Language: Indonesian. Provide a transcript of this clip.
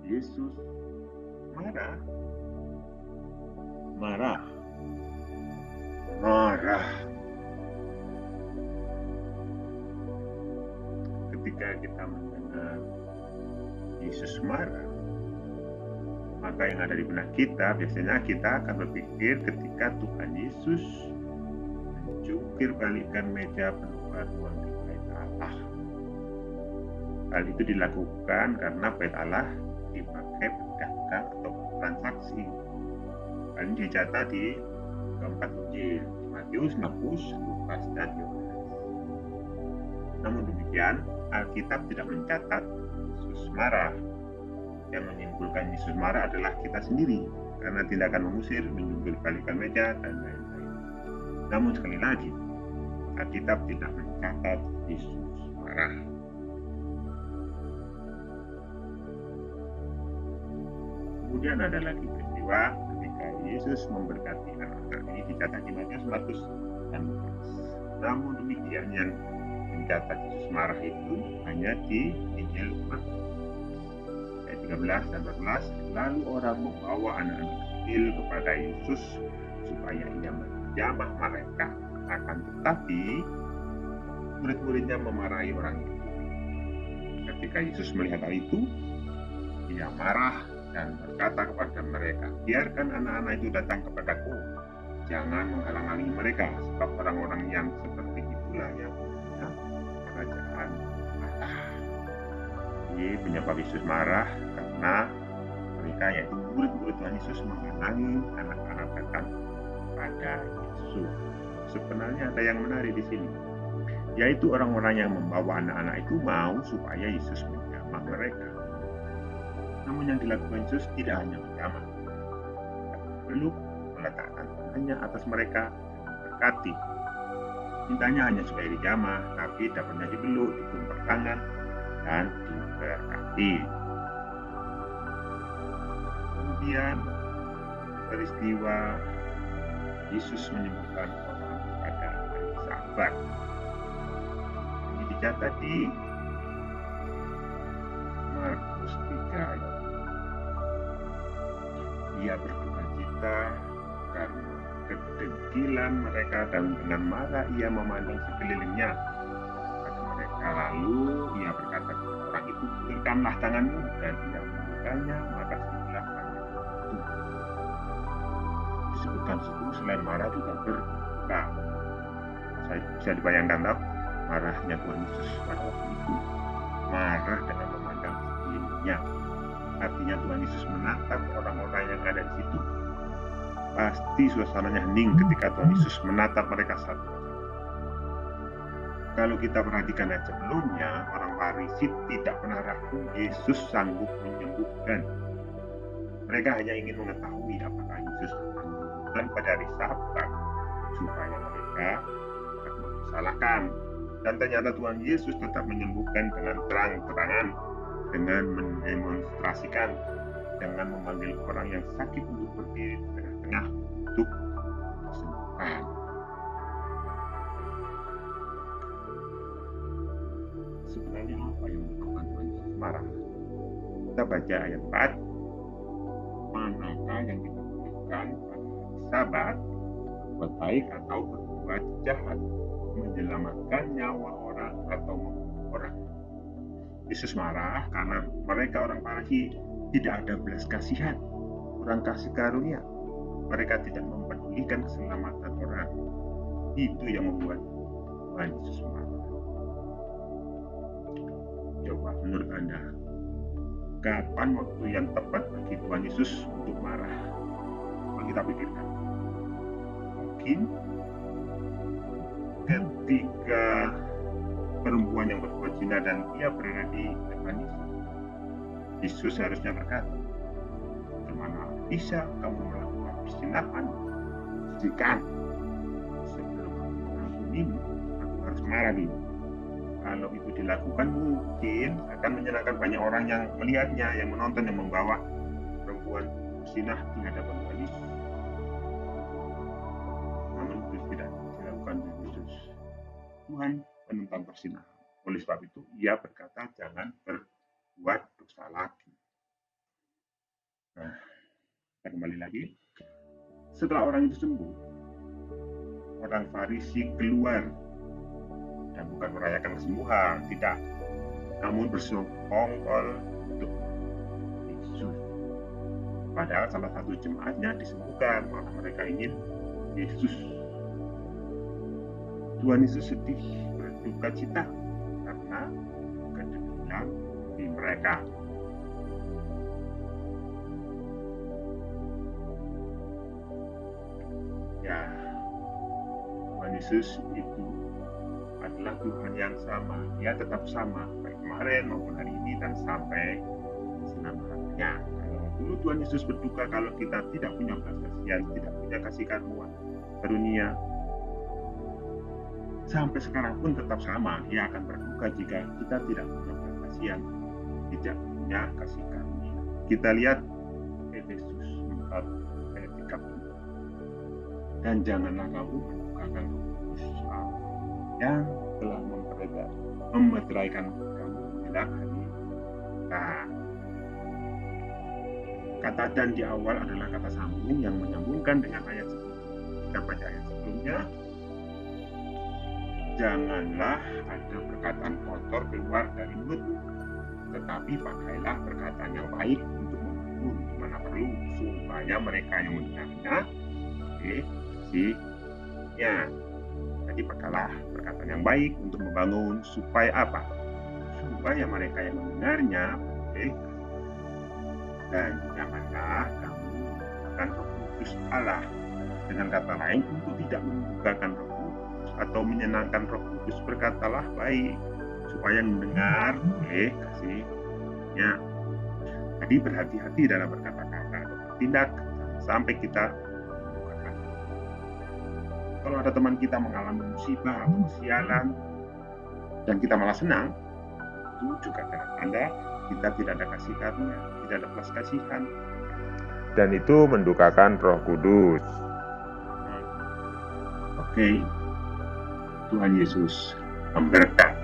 Yesus marah, marah, marah. Ketika kita mendengar Yesus marah, maka yang ada di benak kita biasanya kita akan berpikir ketika Tuhan Yesus menjungkir balikkan meja penukaran di bait Allah. Hal itu dilakukan karena bait Allah dipakai pedagang atau transaksi. Hal ini dicatat di keempat Injil, Matius, Markus, Lukas, dan Yohanes. Namun demikian, Alkitab tidak mencatat Yesus marah. Yang menyimpulkan Yesus marah adalah kita sendiri karena tindakan mengusir, menjungkir balikan meja, dan lain-lain. Namun sekali lagi, Alkitab tidak mencatat Yesus marah. Kemudian ada lagi peristiwa ketika Yesus memberkati anak-anak. Ini dicatat di Matius, Markus, dan Lukas. Namun demikian yang mencatat Yesus marah itu hanya di Injil Markus. Ayat 13 dan 14, lalu orang membawa anak-anak kecil kepada Yesus supaya ia menjamah mereka. Akan tetapi murid-muridnya memarahi orang itu. Ketika Yesus melihat hal itu, ia marah dan berkata kepada mereka, biarkan anak-anak itu datang kepadaku, jangan menghalang-halangi mereka, sebab orang-orang yang seperti itulah yang punya kerajaan Allah. Ini penyebab Yesus marah karena mereka, yaitu murid-murid Tuhan Yesus, menghalangi anak-anak datang pada Yesus. Sebenarnya ada yang menarik di sini, yaitu orang-orang yang membawa anak-anak itu mau supaya Yesus menjamah mereka. Namun yang dilakukan Yesus tidak hanya menjamah, belum meletakkan tangannya atas mereka dan memberkati. Mintanya hanya supaya dijamah, tapi dapatnya dipeluk, ditumpuk tangan, dan diberkati. Kemudian peristiwa Yesus menyembuhkan orang pada hari Sabat. Ini dicatat di Markus 3 ayat. Ia berdukacita karena kedegilan mereka dan dengan marah ia memandang sekelilingnya. Kata mereka, lalu ia berkata kepada orang itu, ulurkanlah tanganmu, dan ia membukanya, maka sembuhlah tangan itu. Disebutkan situ selain marah juga berduka. Saya bisa dibayangkan tahu marahnya Tuhan Yesus pada waktu itu, marah dengan memandang sekelilingnya. Artinya Tuhan Yesus menatap orang-orang yang ada di situ. Pasti suasananya hening ketika Tuhan Yesus menatap mereka satu persatu. Kalau kita perhatikan ayat sebelumnya, orang Farisi tidak pernah ragu Yesus sanggup menyembuhkan. Mereka hanya ingin mengetahui apakah Yesus akan menyembuhkan pada hari Sabat supaya mereka tidak disalahkan. Dan ternyata Tuhan Yesus tetap menyembuhkan dengan terang-terangan, dengan mendemonstrasikan, dengan memanggil orang yang sakit untuk berdiri di tengah-tengah untuk disembuhkan. Sebenarnya apa yang menyebabkan Tuhan Yesus marah? Kita baca ayat 4. Manakah yang kita bolehkan pada hari Sabat, berbuat baik atau berbuat jahat, menyelamatkan nyawa orang atau membunuh orang? Yesus marah karena mereka orang Farisi tidak ada belas kasihan, kurang kasih karunia. Mereka tidak mempedulikan keselamatan orang. Itu yang membuat Tuhan Yesus marah. Coba menurut Anda, kapan waktu yang tepat bagi Tuhan Yesus untuk marah? Coba kita pikirkan. Mungkin ketika perempuan yang berbuat zina dan ia berada di depan Yesus. Yesus harusnya berkata, kemana bisa kamu melakukan perzinahan? Jika sebelum aku mengampunimu, aku harus marah dulu. Kalau itu dilakukan mungkin akan menyenangkan banyak orang yang melihatnya, yang menonton, yang membawa perempuan zina di hadapan Tuhan Yesus. Namun itu tidak dilakukan oleh Yesus. Tuhan menentang perzinahan. Oleh sebab itu, ia berkata, jangan berbuat dosa lagi. lagi. Setelah orang itu sembuh, orang Farisi keluar dan bukan merayakan kesembuhan, tidak, namun bersekongkol untuk Yesus. Padahal salah satu jemaatnya disembuhkan, maka mereka ingin Yesus. Tuhan Yesus sedih, berduka cita karena kedegilan di mereka. Ya, Tuhan Yesus itu adalah Tuhan yang sama. Dia tetap sama, baik kemarin maupun hari ini dan sampai selama-lamanya. Kalau dulu Tuhan Yesus berduka kalau kita tidak punya belas kasihan, tidak punya kasih karunia, sampai sekarang pun tetap sama. Dia akan berduka jika kita tidak punya belas kasihan, tidak punya kasih karunia. Kita lihat Efesus 4 ayat 30. Dan janganlah kamu mendukakan Roh Kudus yang telah memeteraikan kamu dalam hati. Nah, kata dan di awal adalah kata sambung yang menyambungkan dengan ayat sebelumnya. Kita baca ayat sebelumnya. Janganlah ada perkataan kotor keluar dari mulutmu, tetapi pakailah perkataan yang baik untuk membangun di mana perlu, supaya mereka yang mendengarnya Jadi pakailah perkataan yang baik untuk membangun, supaya apa? Supaya mereka yang mendengarnya dan janganlah kamu mendukakan Roh Kudus Allah. Dengan kata lain, untuk tidak mendukakan Roh Kudus atau menyenangkan Roh Kudus, berkatalah baik, supaya mendengar boleh kasihnya. Jadi berhati-hati dalam berkata-kata atau bertindak sampai kita. Kalau ada teman kita mengalami musibah atau kesialan dan kita malah senang, itu juga tanda kita tidak ada kasih karunia, tidak ada belas kasihan, dan itu mendukakan Roh Kudus. Oke, Tuhan Yesus memberkati.